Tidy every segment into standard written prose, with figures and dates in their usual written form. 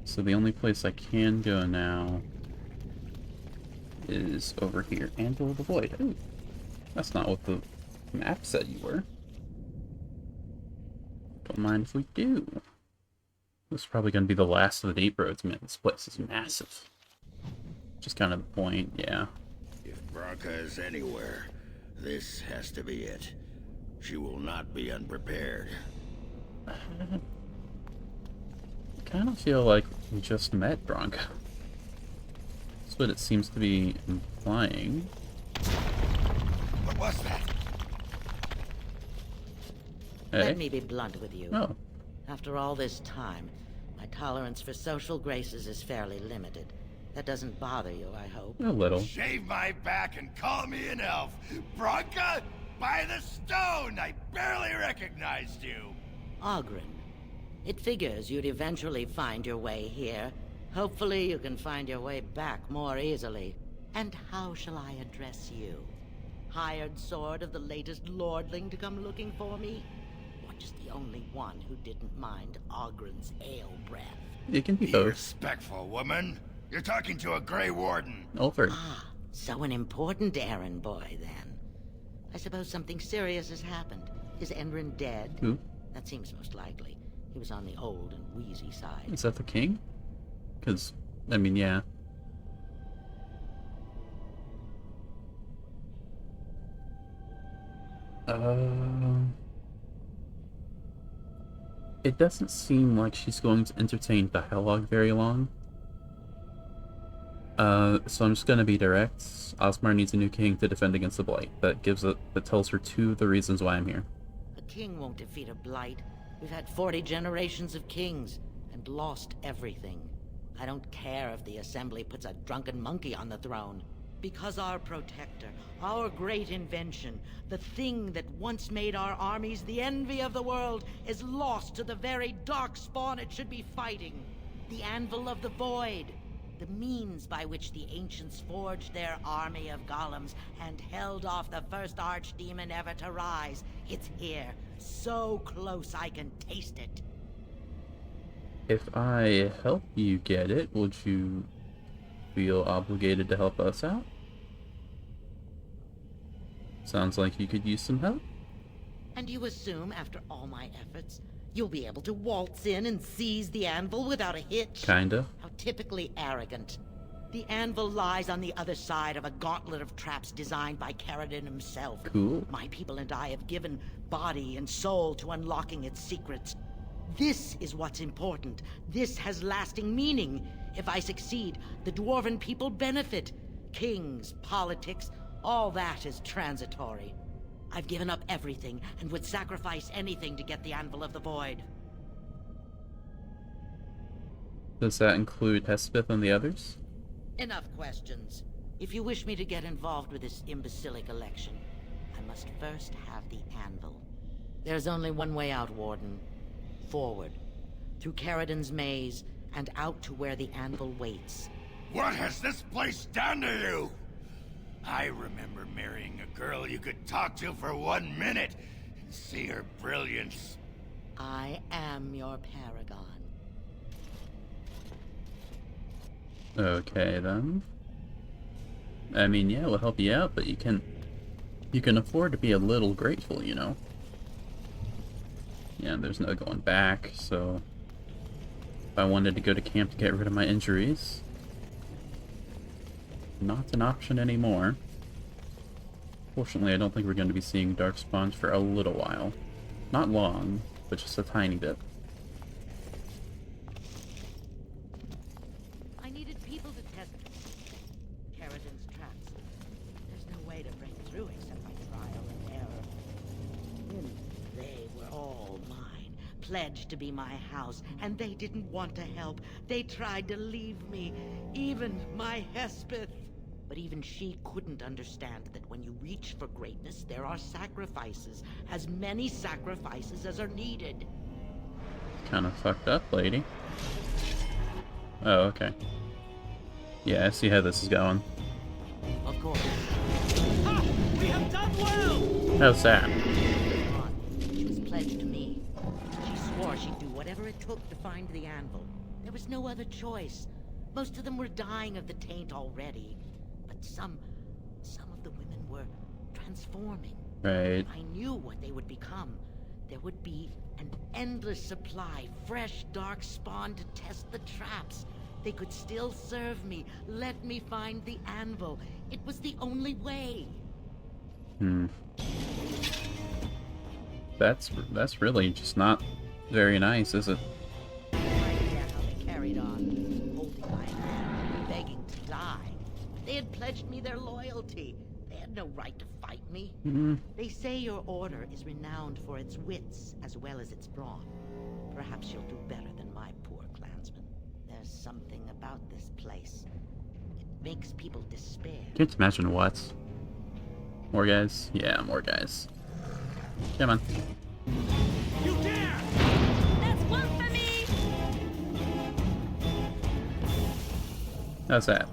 So the only place I can go now is over here. Anvil of the Void. Ooh, that's not what the map said you were. Don't mind if we do. This is probably going to be the last of the deep roads, man. This place is massive. Just kind of the point, yeah. If Branka is anywhere, this has to be it. She will not be unprepared. I kind of feel like we just met Branka. That's what it seems to be implying. What was that? Hey. Let me be blunt with you. Oh. After all this time, my tolerance for social graces is fairly limited. That doesn't bother you, I hope. A little. Shave my back and call me an elf. Branka, by the stone! I barely recognized you. Ogren. It figures you'd eventually find your way here. Hopefully you can find your way back more easily. And how shall I address you? Hired sword of the latest lordling to come looking for me? Or just the only one who didn't mind Ogren's ale breath? It can be Be both. respectful, woman. You're talking to a Grey Warden. Over. Ah, so an important errand boy, then. I suppose something serious has happened. Is Enrin dead? Who? That seems most likely. He was on the old and wheezy side. Is that the king? Because, I mean, yeah. It doesn't seem like she's going to entertain dialogue very long. So I'm just gonna be direct. Osmar needs a new king to defend against the Blight. That tells her two of the reasons why I'm here. A king won't defeat a blight. We've had 40 generations of kings, and lost everything. I don't care if the Assembly puts a drunken monkey on the throne. Because our protector, our great invention, the thing that once made our armies the envy of the world, is lost to the very dark spawn it should be fighting. The Anvil of the Void. The means by which the ancients forged their army of golems and held off the first archdemon ever to rise. It's here, so close I can taste it. If I help you get it, would you feel obligated to help us out? Sounds like you could use some help. And you assume, after all my efforts, you'll be able to waltz in and seize the anvil without a hitch? Kinda. How typically arrogant. The anvil lies on the other side of a gauntlet of traps designed by Caradon himself. Cool. My people and I have given body and soul to unlocking its secrets. This is what's important. This has lasting meaning. If I succeed, the Dwarven people benefit. Kings, politics, all that is transitory. I've given up everything and would sacrifice anything to get the Anvil of the Void. Does that include Hespith and the others? Enough questions. If you wish me to get involved with this imbecilic election, I must first have the Anvil. There's only one way out, Warden. Forward. Through Caradon's maze, and out to where the Anvil waits. What has this place done to you? I remember marrying a girl you could talk to for 1 minute and see her brilliance. I am your paragon. Okay, then. I mean, yeah, we'll help you out, but you can afford to be a little grateful, you know? Yeah, there's no going back, so if I wanted to go to camp to get rid of my injuries, not an option anymore. Fortunately, I don't think we're going to be seeing Darkspawn for a little while. Not long, but just a tiny bit. I needed people to test Caradon's traps. There's no way to break through except by trial and error. And they were all mine, pledged to be my house, and they didn't want to help. They tried to leave me, even my Hespith. But even she couldn't understand that when you reach for greatness, there are sacrifices. As many sacrifices as are needed. Kind of fucked up, lady. Oh, okay. Yeah, I see how this is going. Of course. Ha! We have done well! How's that? She was pledged to me. She swore she'd do whatever it took to find the anvil. There was no other choice. Most of them were dying of the taint already. But some of the women were transforming. Right. I knew what they would become. There would be an endless supply, fresh dark spawn to test the traps. They could still serve me. Let me find the Anvil. It was the only way. That's really just not very nice, is it? I forget how they carried on, holding my hand, begging to die. They had pledged me their loyalty. They had no right to fight me. They say your order is renowned for its wits as well as its brawn. Perhaps you'll do better than my poor clansmen. There's something about this place. It makes people despair. Can't imagine what. More guys? Yeah, more guys. Come on. You dare! That's one for me! How's that?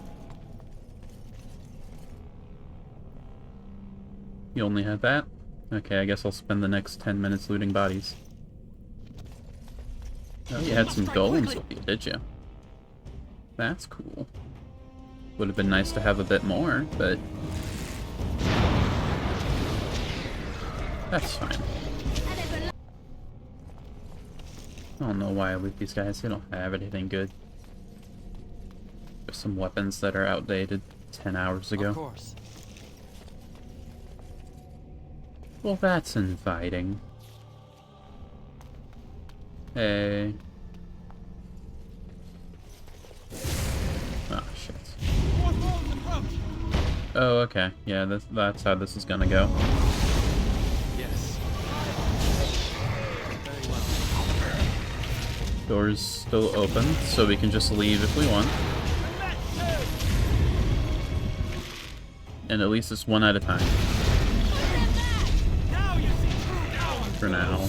You only had that? Okay, I guess I'll spend the next 10 minutes looting bodies. Oh, you had some golems with you, did you? That's cool. Would have been nice to have a bit more, but... that's fine. I don't know why I loot these guys. They don't have anything good. There's some weapons that are outdated 10 hours ago. Of course. Well, that's inviting. Hey. Oh, shit. Oh, okay. Yeah, that's how this is gonna go. Yes. Very well. Door's still open, so we can just leave if we want. And at least it's one at a time. Now you see true power. For now.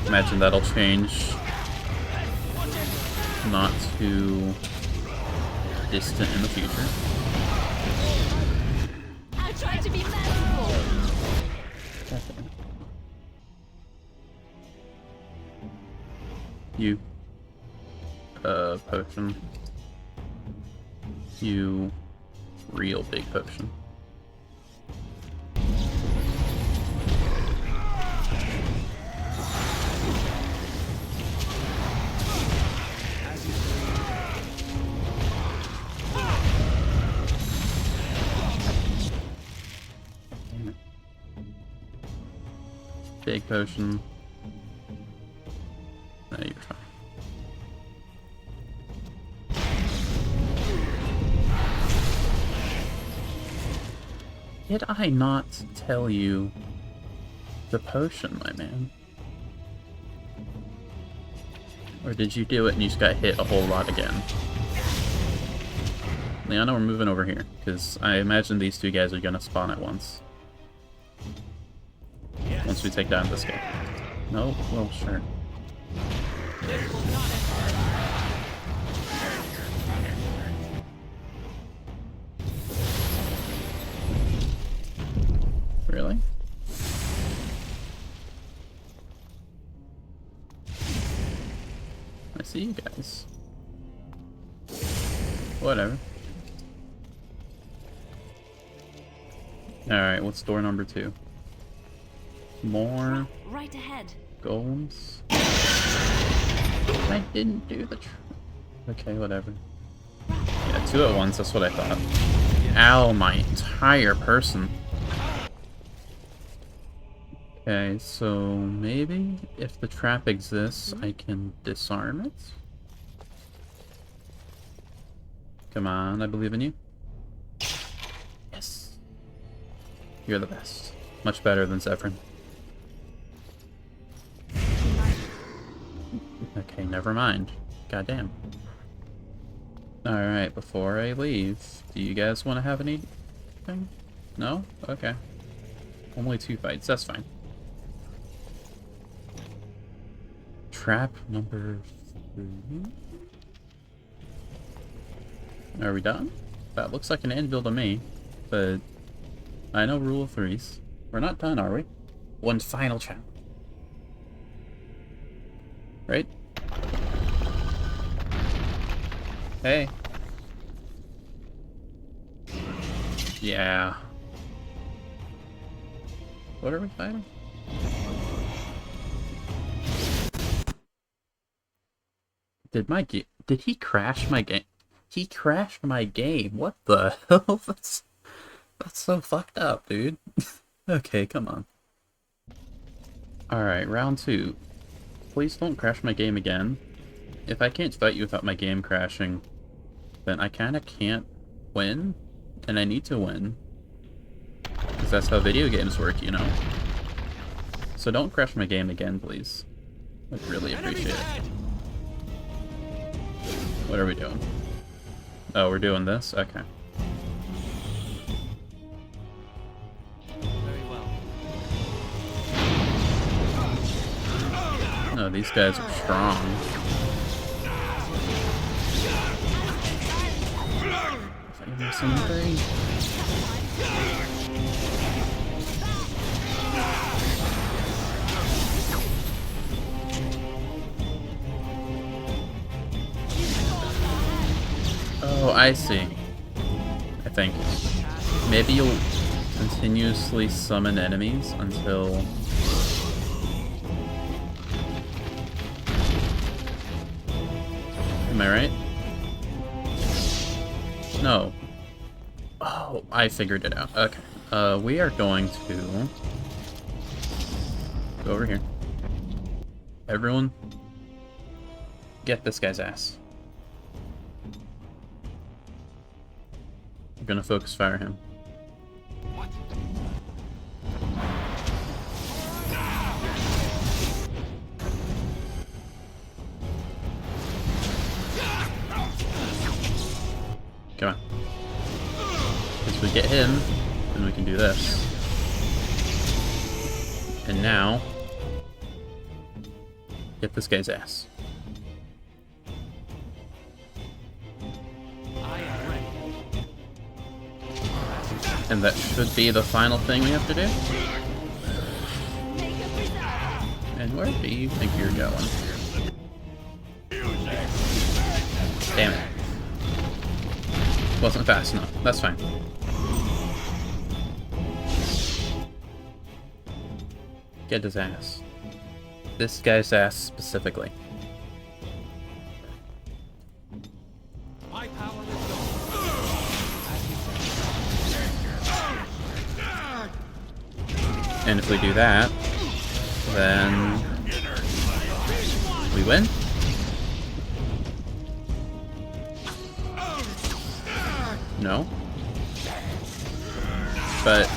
Imagine that'll change. Not too distant in the future. I tried to be merciful. You. Potion. You. Real big potion. Big potion. No, you're fine. Did I not tell you the potion, my man? Or did you do it and you just got hit a whole lot again? Liana, we're moving over here, because I imagine these two guys are going to spawn at once. Yes. Once we take down this guy. No? Well, sure. This will not end. Really? I see you guys. Whatever. Alright, what's door number 2? More Right ahead. golems? I didn't do the okay, whatever. Yeah, 2 at once, that's what I thought. Ow, my entire person. Okay, so maybe if the trap exists, I can disarm it? Come on, I believe in you. Yes. You're the best. Much better than Zephyrin. Okay, never mind. Goddamn. Alright, before I leave, do you guys want to have anything? No? Okay. Only 2 fights, that's fine. Trap number 3. Are we done? That looks like an anvil to me, but I know rule of 3s. We're not done, are we? One final trap. Right? Hey. Yeah. What are we fighting? Did he crash my game? He crashed my game. What the hell? That's so fucked up, dude. Okay, come on. Alright, round 2. Please don't crash my game again. If I can't fight you without my game crashing, then I kinda can't win, and I need to win. Because that's how video games work, you know? So don't crash my game again, please. I'd really appreciate it. What are we doing? Oh, we're doing this? Okay. Very well. No, these guys are strong. Is that even something? Oh, I see. I think. Maybe you'll continuously summon enemies until... Am I right? No. Oh, I figured it out. Okay. We are going to... Go over here. Everyone, get this guy's ass. We're gonna focus fire him. Come on. Once we get him, then we can do this. And now, get this guy's ass. And that should be the final thing we have to do. And where do you think you're going? Damn it. Wasn't fast enough. That's fine. Get his ass. This guy's ass specifically. My power is gone. And if we do that, then we win. No. But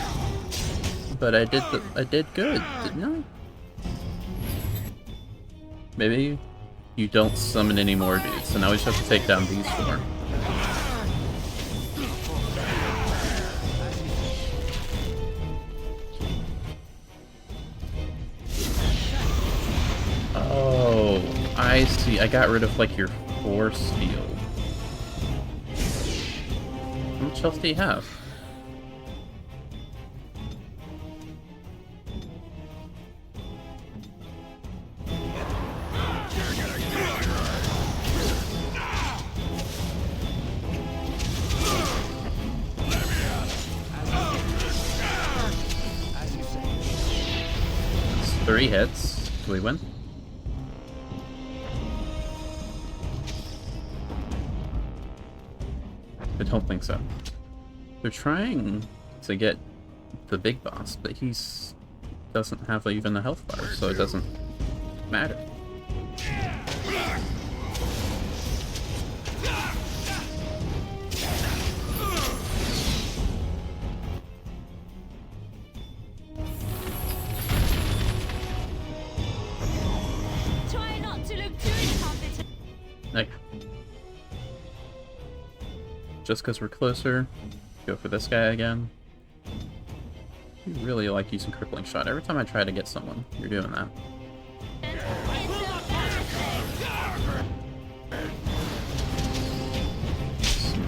I did good, didn't I? Maybe you don't summon any more dudes, so now we just have to take down these 4. Oh, I see. I got rid of like your force field. How much health do you have? It's 3 hits. Do we win? I don't think so. They're trying to get the big boss, but he's doesn't have even a health bar, so it doesn't matter. Try not to look too incompetent. Okay. Just because we're closer, go for this guy again. You really like using crippling shot. Every time I try to get someone, you're doing that.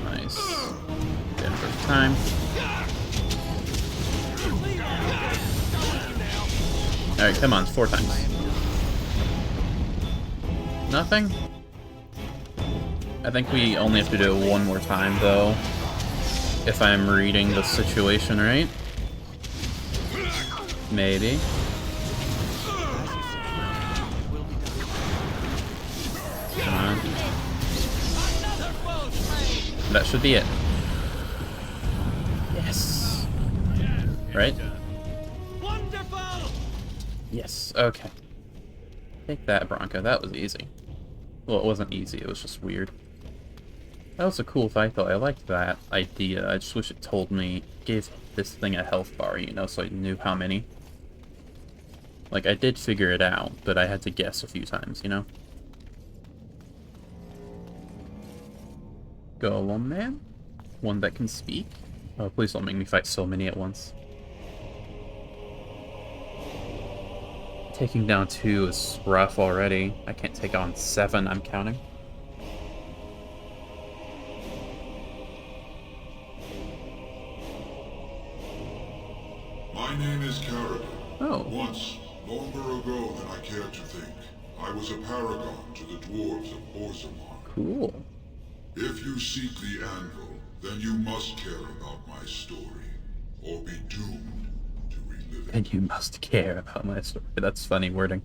Nice. Get him first time. Alright, come on, 4 times. Nothing? I think we only have to do it one more time, though. If I'm reading the situation right. Maybe. Come on. That should be it. Yes. Right? Wonderful! Yes. Okay. Take that, Bronco. That was easy. Well, it wasn't easy. It was just weird. That was a cool fight, though. I liked that idea. I just wish it told me, gave this thing a health bar, you know, so I knew how many. Like, I did figure it out, but I had to guess a few times, you know? Golem man? One that can speak? Oh, please don't make me fight so many at once. Taking down 2 is rough already. I can't take on 7, I'm counting. My name is Carrigan. Oh. Once, longer ago than I care to think, I was a paragon to the dwarves of Orzammar. Cool. If you seek the Anvil, then you must care about my story, or be doomed to relive it. And you must care about my story. That's funny wording.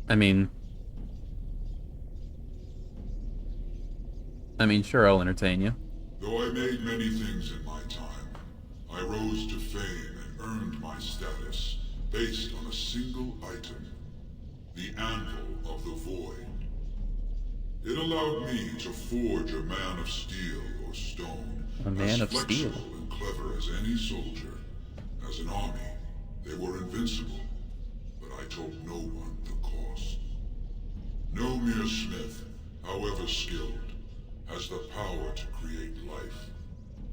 I mean, sure, I'll entertain you. Though I made many things in my time, I rose to fame and earned my status based on a single item, the Anvil of the Void. It allowed me to forge a man of steel or stone, A man of steel. as flexible and clever as any soldier. As an army, they were invincible, but I told no one the cost. No mere smith, however skilled, has the power to create life.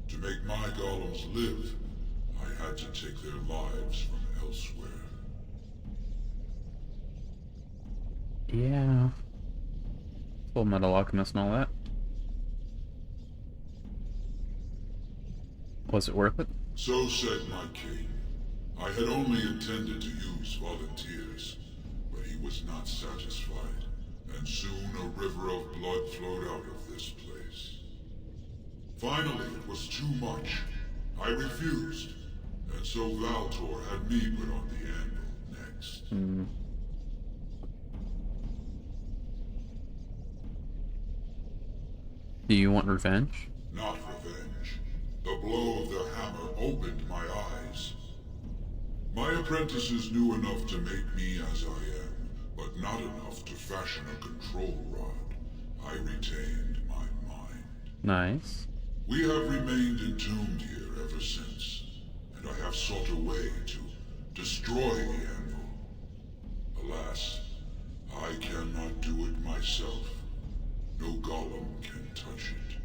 To make my golems live, I had to take their lives from elsewhere. Yeah. Full Metal Alchemist and all that. Was it worth it? So said my king. I had only intended to use volunteers, but he was not satisfied, and soon a river of blood flowed out of this place. Finally, it was too much. I refused, and so Valtor had me put on the Anvil next. Do you want revenge? Not revenge. The blow of the hammer opened my eyes. My apprentices knew enough to make me as I am, but not enough to fashion a control rod. I retained my mind. Nice. We have remained entombed here ever since, and I have sought a way to destroy the Anvil. Alas, I cannot do it myself. No golem can touch it.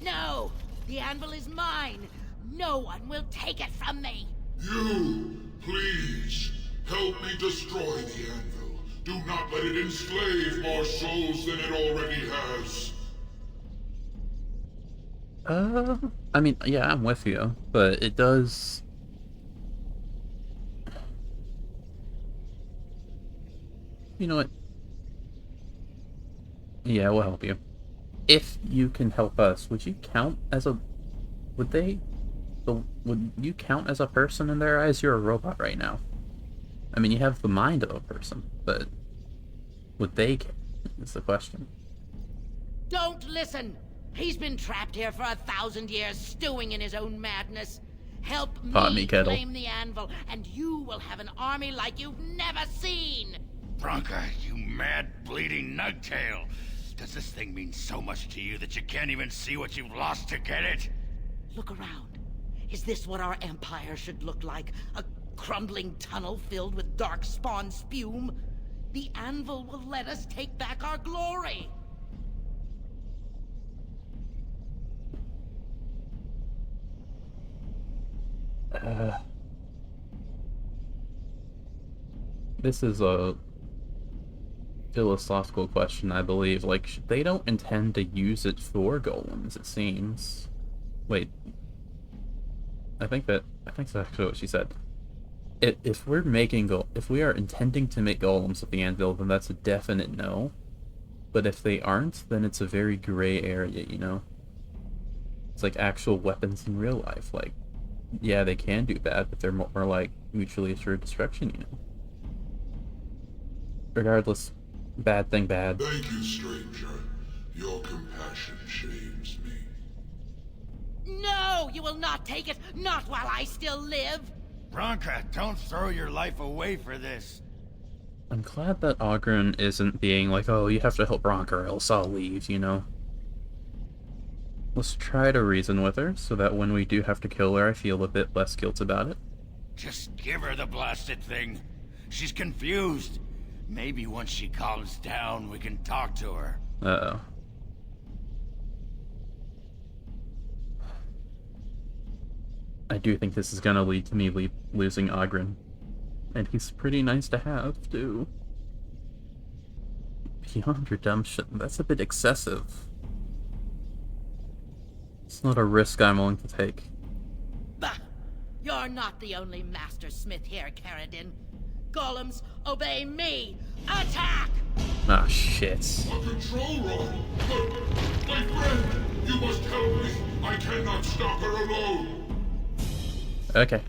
No! The anvil is mine! No one will take it from me! You, please, help me destroy the Anvil. Do not let it enslave more souls than it already has. I mean, yeah, I'm with you, but it does... You know what? Yeah, we'll help you. If you can help us, would you count as a... Would you count as a person in their eyes? You're a robot right now. I mean, you have the mind of a person, but... Would they care? Is the question. Don't listen! He's been trapped here for 1,000 years, stewing in his own madness. Help Pot me, me kettle. claim the anvil, and you will have an army like you've never seen! Bronca, you mad, bleeding nugtail. Does this thing mean so much to you that you can't even see what you've lost to get it? Look around. Is this what our empire should look like? A crumbling tunnel filled with dark spawn spume? The anvil will let us take back our glory! This is a philosophical question, I believe. Like, they don't intend to use it for golems, it seems. Wait. I think that's actually what she said. If we're making if we are intending to make golems with the anvil, then that's a definite no. But if they aren't, then it's a very gray area, you know? It's like actual weapons in real life. Like, yeah, they can do bad, but they're more like mutually assured destruction, you know? Regardless, bad thing bad. Thank you, stranger. Your compassion shames me. No, you will not take it. Not while I still live. Bronca, don't throw your life away for this. I'm glad that Ogren isn't being like, oh, you have to help Bronca or else I'll leave, you know? Let's try to reason with her, so that when we do have to kill her, I feel a bit less guilt about it. Just give her the blasted thing. She's confused. Maybe once she calms down, we can talk to her. Uh-oh. I do think this is gonna lead to me losing Ogren. And he's pretty nice to have, too. Beyond redemption, that's a bit excessive. It's not a risk I'm willing to take. Bah! You're not the only master smith here, Caradin. Golems, obey me! Attack! Ah, shit. A control room! But, my friend, you must help me. I cannot stop her alone. Okay.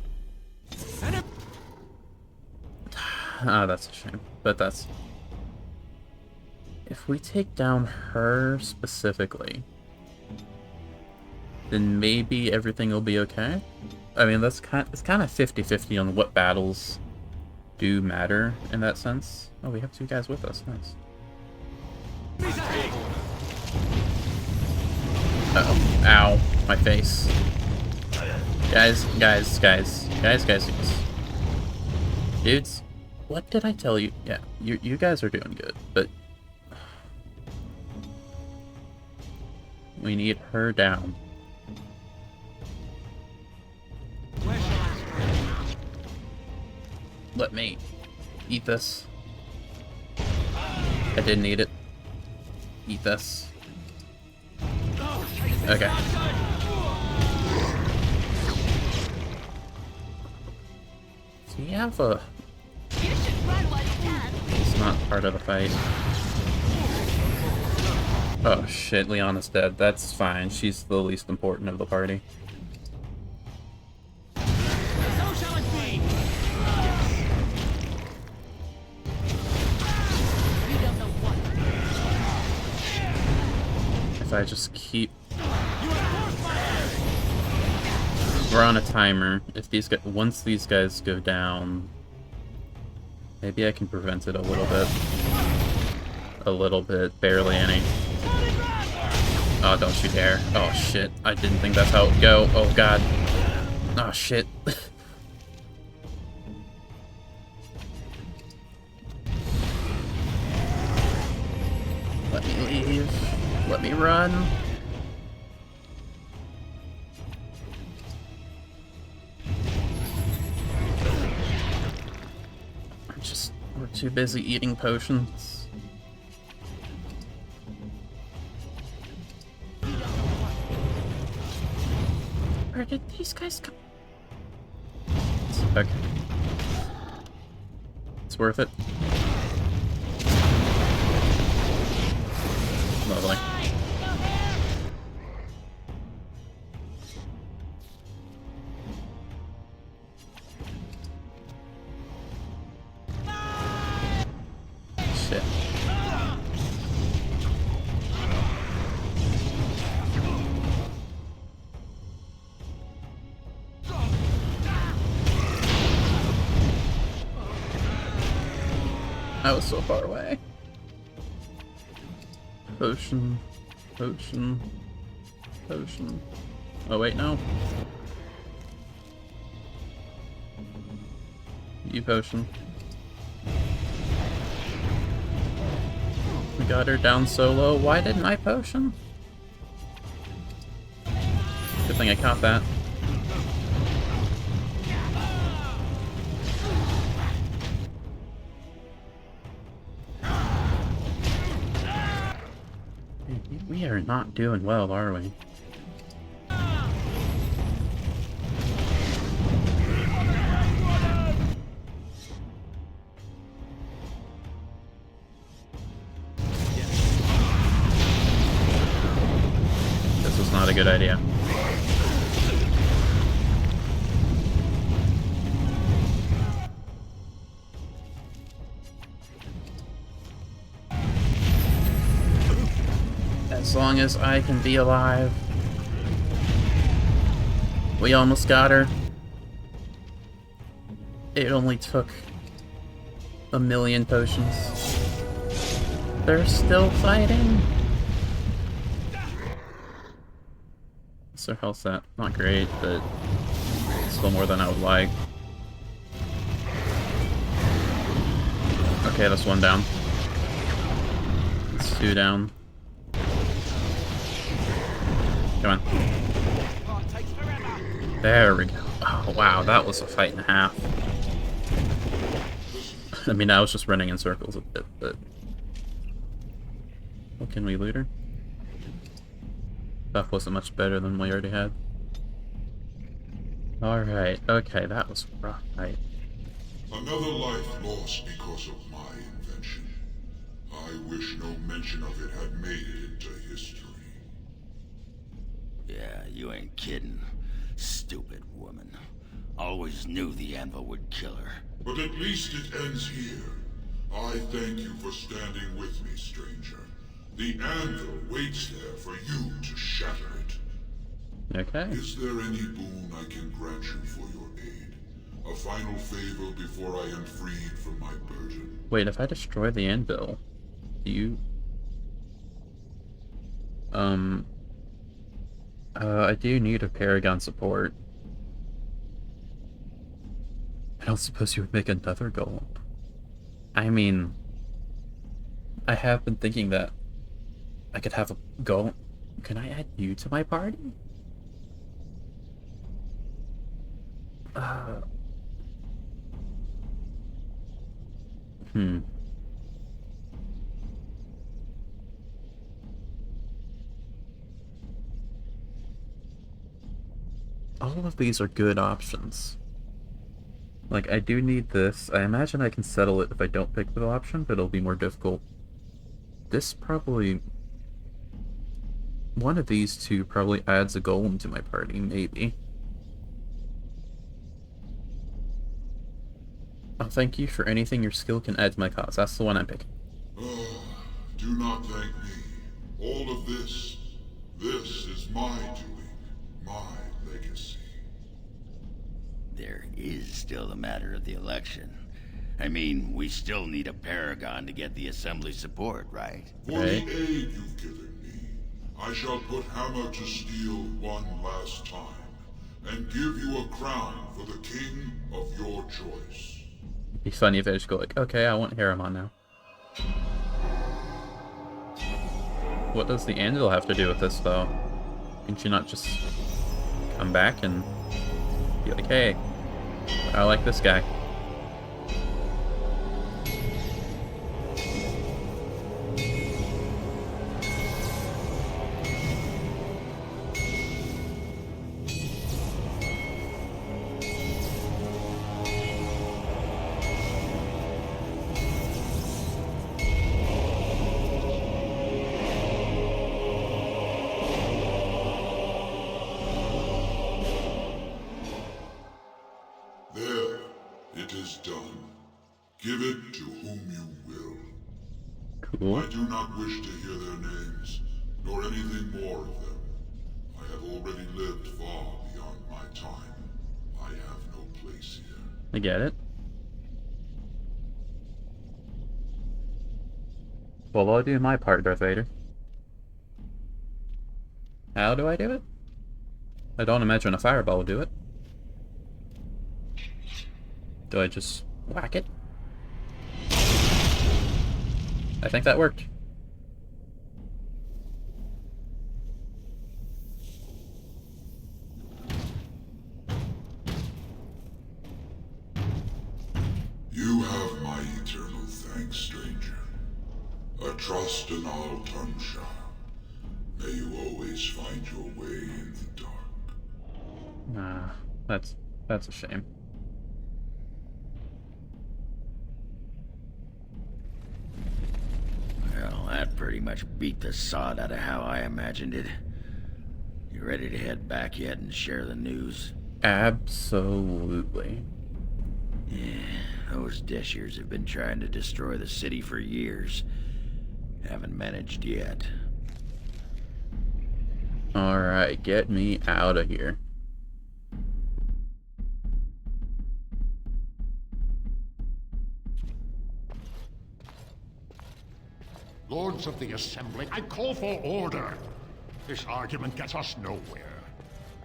Ah, that's a shame. But that's... If we take down her specifically, then maybe everything will be okay. I mean, it's kind of 50-50 on what battles do matter in that sense. Oh, we have two guys with us. Nice. Uh-oh. Ow. My face. Guys. Dudes, what did I tell you? Yeah, you guys are doing good, but we need her down. Let me eat this. I didn't eat it. Eat this. Okay. So you have a... You should run while you can. It's not part of the fight. Oh shit, Leona's dead. That's fine. She's the least important of the party. So shall it be. You don't know what. If I just keep... You have forced my hand. We're on a timer. If these guys... Once these guys go down... Maybe I can prevent it a little bit. A little bit. Barely any. Oh, don't you dare. Oh, shit. I didn't think that's how it would go. Oh, God. Oh, shit. Let me leave. Let me run. We're too busy eating potions. Where did these guys come? Okay. It's worth it. Lovely. Shit. I was so far away. Potion. Potion. Potion. Oh wait, no. You potion. We got her down so low. Why didn't I potion? Good thing I caught that. We are not doing well, are we? good idea. As long as I can be alive. We almost got her. It only took 1,000,000 potions. They're still fighting. What's their health at? Not great, but still more than I would like. Okay, that's one down. That's two down. Come on. There we go. Oh, wow, that was a fight and a half. I mean, I was just running in circles a bit, but... What can we loot her? Stuff wasn't much better than we already had. Alright, okay, that was a rough fight. Another life lost because of my invention. I wish no mention of it had made it into history. Yeah, you ain't kidding. Stupid woman. Always knew the Anvil would kill her. But at least it ends here. I thank you for standing with me, stranger. The Anvil waits there for you to shatter it. Okay. Is there any boon I can grant you for your aid? A final favor before I am freed from my burden? Wait, if I destroy the Anvil, do you... I do need a Paragon support. I don't suppose you would make another golem. I mean... I have been thinking that I could have a golem. Can I add you to my party? All of these are good options. Like, I do need this. I imagine I can settle it if I don't pick the option, but it'll be more difficult. This probably... One of these two probably adds a golem to my party, maybe. I'll thank you for anything your skill can add to my cause. That's the one I'm picking. Do not thank me. All of this is my doing, my legacy. There is still the matter of the election. I mean, we still need a Paragon to get the Assembly support, right? For the aid you've given me, I shall put hammer to steel one last time, and give you a crown for the king of your choice. It'd be funny if I just go like, okay, I want Harriman now. What does the Anvil have to do with this, though? Can she not just come back and be like, hey, I like this guy? There, it is done. Give it to whom you will. Cool. I do not wish to hear their names, nor anything more of them. I have already lived far beyond my time. I have no place here. I get it. Well, I'll do my part, Darth Vader. How do I do it? I don't imagine a fireball will do it. Do I just whack it? I think that worked. You have my eternal thanks, stranger. A trust in all Tumsha. May you always find your way in the dark. Nah, that's a shame. Well, that pretty much beat the sod out of how I imagined it. You ready to head back yet and share the news? Absolutely. Yeah, those Deshers have been trying to destroy the city for years. Haven't managed yet. Alright, get me out of here. Lords of the Assembly, I call for order. This argument gets us nowhere.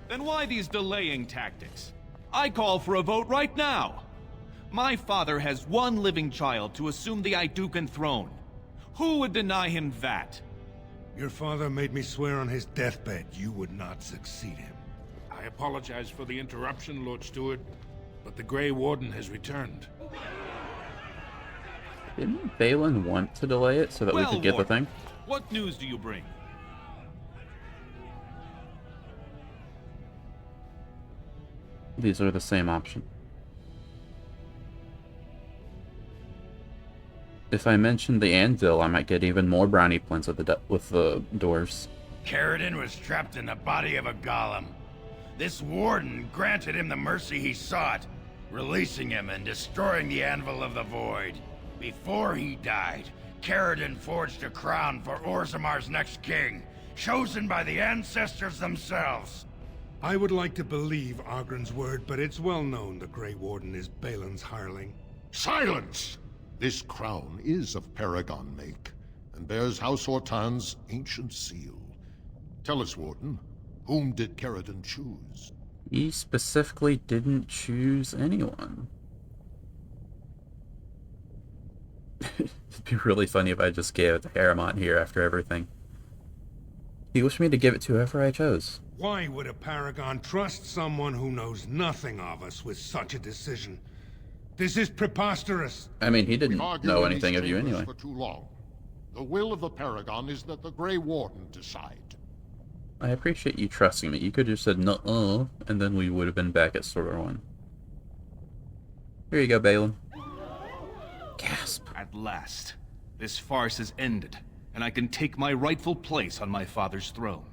Then why these delaying tactics? I call for a vote right now. My father has one living child to assume the Idukan throne. Who would deny him that? Your father made me swear on his deathbed you would not succeed him. I apologize for the interruption, Lord Steward, but the Grey Warden has returned. Didn't Balin want to delay it so that we could get the thing? What news do you bring? These are the same option. If I mention the Anvil, I might get even more brownie points with the dwarves. Caridin was trapped in the body of a golem. This warden granted him the mercy he sought, releasing him and destroying the Anvil of the Void. Before he died, Caridin forged a crown for Orzamar's next king, chosen by the ancestors themselves. I would like to believe Ogren's word, but it's well known the Grey Warden is Balin's hireling. Silence! This crown is of Paragon make, and bears House Hortan's ancient seal. Tell us, Warden, whom did Caridin choose? He specifically didn't choose anyone. It'd be really funny if I just gave it to Harriman here after everything. He wished me to give it to whoever I chose. Why would a Paragon trust someone who knows nothing of us with such a decision? This is preposterous. I mean, he didn't We've argued know in anything these of you chambers anyway. For too long. The will of the Paragon is that the Grey Warden decide. I appreciate you trusting me. You could have just said "nuh-uh," and then we would have been back at Sorter 1. Here you go, Balin. Gasp. At last, this farce has ended, and I can take my rightful place on my father's throne.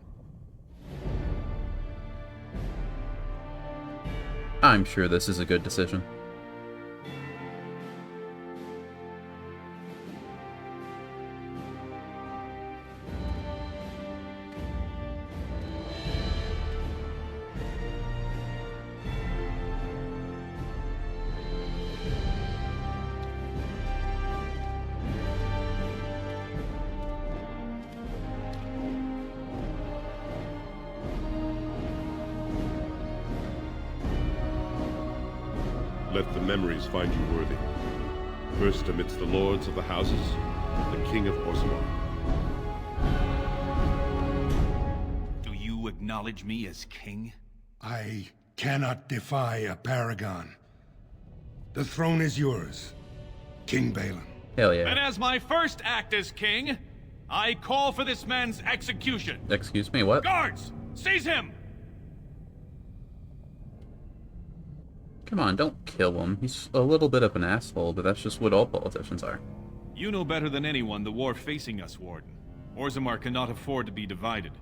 I'm sure this is a good decision. Let the memories find you worthy. First amidst the lords of the houses, the King of Orzammar. Do you acknowledge me as king? I cannot defy a Paragon. The throne is yours, King Balin. Hell yeah. And as my first act as king, I call for this man's execution. Excuse me, what? Guards, seize him! Come on, don't kill him. He's a little bit of an asshole, but that's just what all politicians are. You know better than anyone the war facing us, Warden. Orzammar cannot afford to be divided.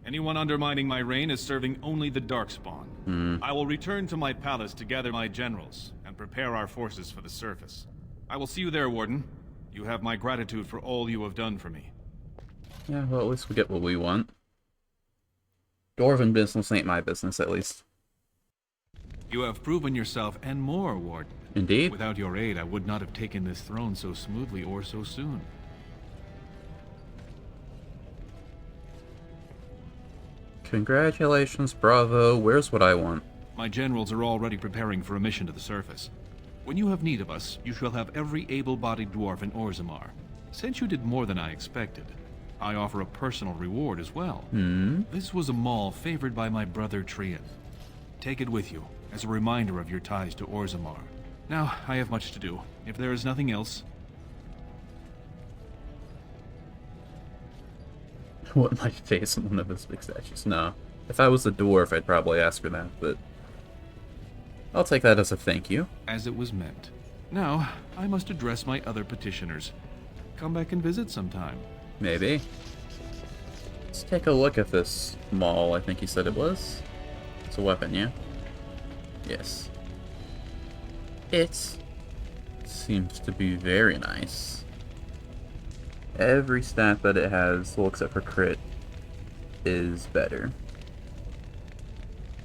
Anyone undermining my reign is serving only the Darkspawn. I will return to my palace to gather my generals and prepare our forces for the surface. I will see you there, Warden. You have my gratitude for all you have done for me. Yeah, well, at least we get what we want. Dwarven business ain't my business, at least. You have proven yourself and more, Warden. Indeed. Without your aid, I would not have taken this throne so smoothly or so soon. Congratulations, bravo. Where's what I want? My generals are already preparing for a mission to the surface. When you have need of us, you shall have every able-bodied dwarf in Orzammar. Since you did more than I expected, I offer a personal reward as well. This was a mall favored by my brother Trian. Take it with you, as a reminder of your ties to Orzammar. Now, I have much to do. If there is nothing else... What my face on one of those big statues? No. If I was a dwarf, I'd probably ask for that, but... I'll take that as a thank you. As it was meant. Now, I must address my other petitioners. Come back and visit sometime. Maybe. Let's take a look at this maul, I think he said it was. It's a weapon, yeah? Yes. It seems to be very nice. Every stat that it has, well, except for crit, is better.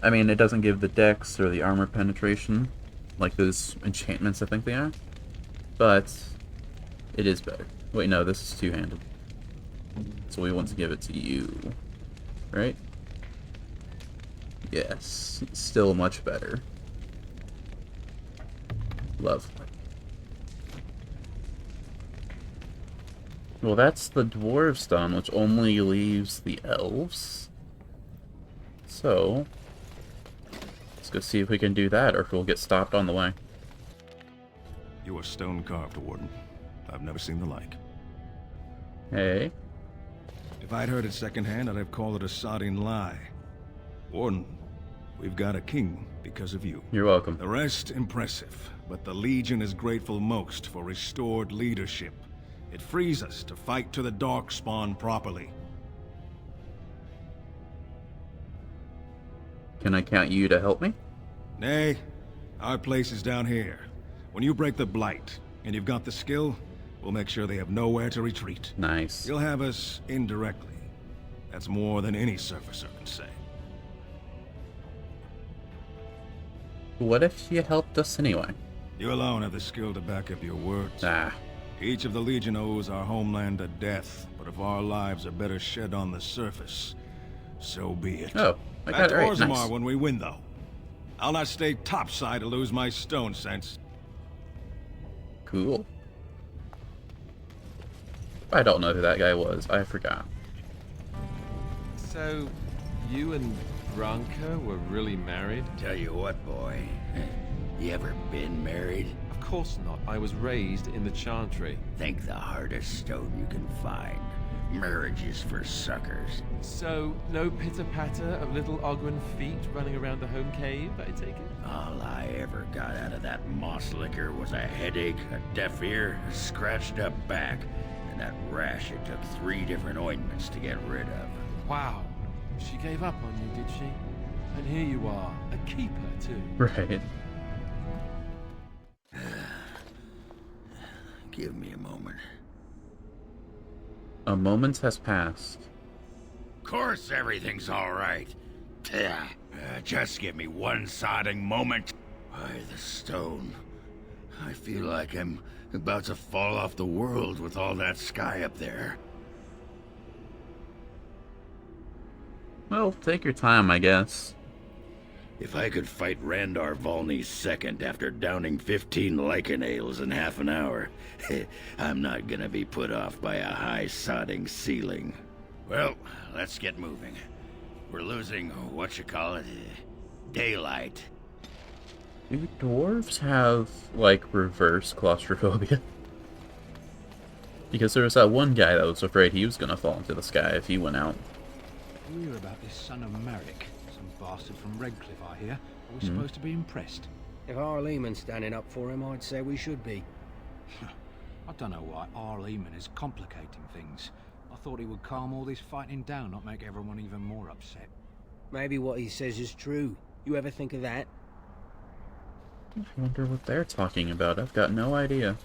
I mean, it doesn't give the dex or the armor penetration, like those enchantments I think they are, but it is better. Wait, no, this is two-handed. So we want to give it to you, right? Yes, it's still much better. Lovely. Well, that's the dwarves done, which only leaves the elves. So, let's go see if we can do that, or if we'll get stopped on the way. You are stone-carved, Warden. I've never seen the like. Hey. If I'd heard it secondhand, I'd have called it a sodding lie. Warden, we've got a king because of you. You're welcome. The rest, impressive, but the Legion is grateful most for restored leadership. It frees us to fight to the Darkspawn properly. Can I count you to help me? Nay, our place is down here. When you break the Blight, and you've got the skill, we'll make sure they have nowhere to retreat. Nice. You'll have us indirectly. That's more than any surfacer can say. What if you helped us anyway? You alone have the skill to back up your words. Ah. Each of the Legion owes our homeland a death, but if our lives are better shed on the surface, so be it. Oh, I got it right. Orzammar Nice. when we win, though. I'll not stay topside to lose my stone sense. Cool. I don't know who that guy was. I forgot. So, you and Branka were really married? Tell you what, boy. You ever been married? Of course not. I was raised in the Chantry. Think the hardest stone you can find. Marriage is for suckers. So, no pitter-patter of little Ogren feet running around the home cave, I take it? All I ever got out of that moss liquor was a headache, a deaf ear, a scratched up back, and that rash it took 3 different ointments to get rid of. Wow. She gave up on you, did she? And here you are, a keeper, too. Right. Give me a moment. A moment has passed. Of course everything's all right. Just give me one sodding moment. By the stone. I feel like I'm about to fall off the world with all that sky up there. Well, take your time, I guess. If I could fight Randar Volney's second after downing 15 lichen ales in half an hour, I'm not gonna be put off by a high sodding ceiling. Well, let's get moving. We're losing, daylight. Do dwarves have, like, reverse claustrophobia? Because there was that one guy that was afraid he was gonna fall into the sky if he went out. We hear about this son of Marek, some bastard from Redcliffe, I hear. Are we supposed to be impressed? If Arleman's standing up for him, I'd say we should be. I don't know why Arleman is complicating things. I thought he would calm all this fighting down, not make everyone even more upset. Maybe what he says is true. You ever think of that? I wonder what they're talking about. I've got no idea.